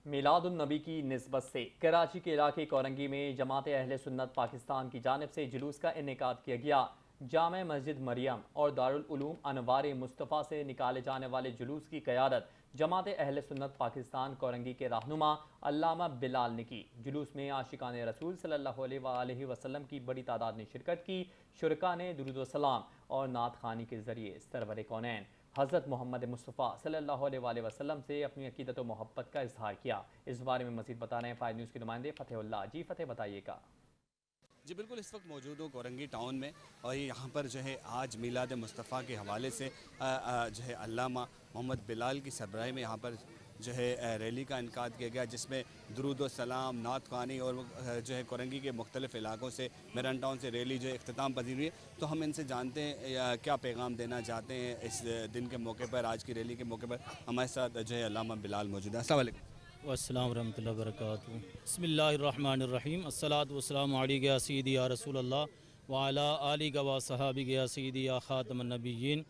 میلاد النبی کی نسبت سے کراچی کے علاقے کورنگی میں جماعت اہل سنت پاکستان کی جانب سے جلوس کا انعقاد کیا گیا۔ جامع مسجد مریم اور دارالعلوم انوار مصطفیٰ سے نکالے جانے والے جلوس کی قیادت جماعت اہل سنت پاکستان کورنگی کے رہنما علامہ بلال نے کی۔ جلوس میں عاشقان رسول صلی اللہ علیہ وآلہ وسلم کی بڑی تعداد نے شرکت کی۔ شرکاء نے درود و سلام اور نعت خوانی کے ذریعے سرور کونین حضرت محمد مصطفیٰ صلی اللہ علیہ وآلہ وسلم سے اپنی عقیدت و محبت کا اظہار کیا۔ اس بارے میں مزید بتا رہے ہیں فائد نیوز کے نمائندے فتح اللہ۔ جی فتح، بتائیے گا۔ جی بالکل، اس وقت موجود ہوں کورنگی ٹاؤن میں، اور یہاں پر جو ہے آج میلاد مصطفیٰ کے حوالے سے جو ہے علامہ محمد بلال کی سربراہی میں یہاں پر جو ہے ریلی کا انعقاد کیا گیا، جس میں درود و سلام، نعت خوانی اور جو ہے کورنگی کے مختلف علاقوں سے میران ٹاؤن سے ریلی جو ہے اختتام پذیر ہوئی ہے۔ تو ہم ان سے جانتے ہیں کیا پیغام دینا چاہتے ہیں اس دن کے موقع پر، آج کی ریلی کے موقع پر۔ ہمارے ساتھ جو ہے علامہ بلال موجود ہے۔ السلام علیکم۔ والسلام ورحمۃ اللہ وبرکاتہ۔ بسم اللہ الرحمن الرحیم۔ الصلاۃ والسلام علیک یا سیدی یا رسول اللہ وعلی آلک و صحابک یا سیدی یا خاتم النبیین۔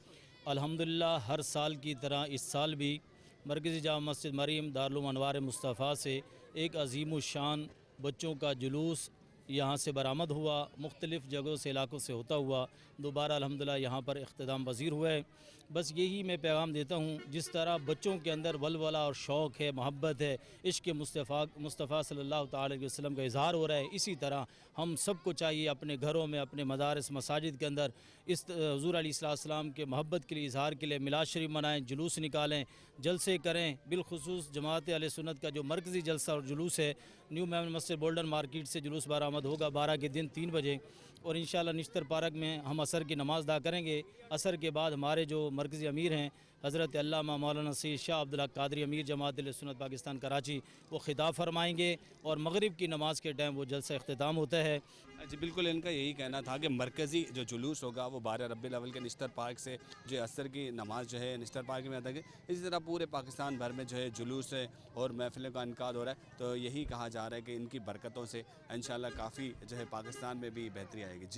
الحمدللہ، ہر سال کی طرح اس سال بھی مرکزی جامع مسجد مریم دارالعلوم انوار مصطفیٰ سے ایک عظیم الشان بچوں کا جلوس یہاں سے برآمد ہوا، مختلف جگہوں سے علاقوں سے ہوتا ہوا دوبارہ الحمدللہ یہاں پر اختتام پذیر ہوا ہے۔ بس یہی میں پیغام دیتا ہوں، جس طرح بچوں کے اندر ولولہ اور شوق ہے، محبت ہے، عشق مصطفیٰ صلی اللہ تعالی علیہ وسلم کا اظہار ہو رہا ہے، اسی طرح ہم سب کو چاہیے اپنے گھروں میں، اپنے مدارس مساجد کے اندر اس حضور علیہ السلام کے محبت کے لیے، اظہار کے لیے میلاد شریف منائیں، جلوس نکالیں، جلسے کریں۔ بالخصوص جماعت اہل سنت کا جو مرکزی جلسہ اور جلوس ہے، نیو میمن مسجد بولڈن مارکیٹ سے جلوس برآمد ہوگا 12 کے دن 3 بجے، اور انشاءاللہ نشتر پارک میں ہم عصر کی نماز ادا کریں گے۔ عصر کے بعد ہمارے جو مرکزی امیر ہیں حضرت علامہ مولانا سید شاہ عبداللہ قادری امیر جماعت اہل سنت پاکستان کراچی، وہ خطاب فرمائیں گے، اور مغرب کی نماز کے ٹائم وہ جلسہ اختتام ہوتا ہے۔ جی بالکل، ان کا یہی کہنا تھا کہ مرکزی جو جلوس ہوگا وہ 12 ربیع الاول کے نشتر پارک سے جو عصر کی نماز جو ہے نشتر پارک میں ادا کی۔ اسی طرح پورے پاکستان بھر میں جو ہے جلوس ہے اور محفلوں کا انعقاد ہو رہا ہے، تو یہی کہا جا رہا ہے کہ ان کی برکتوں سے انشاءاللہ کافی جو ہے پاکستان میں بھی بہتری آئے گی۔ جی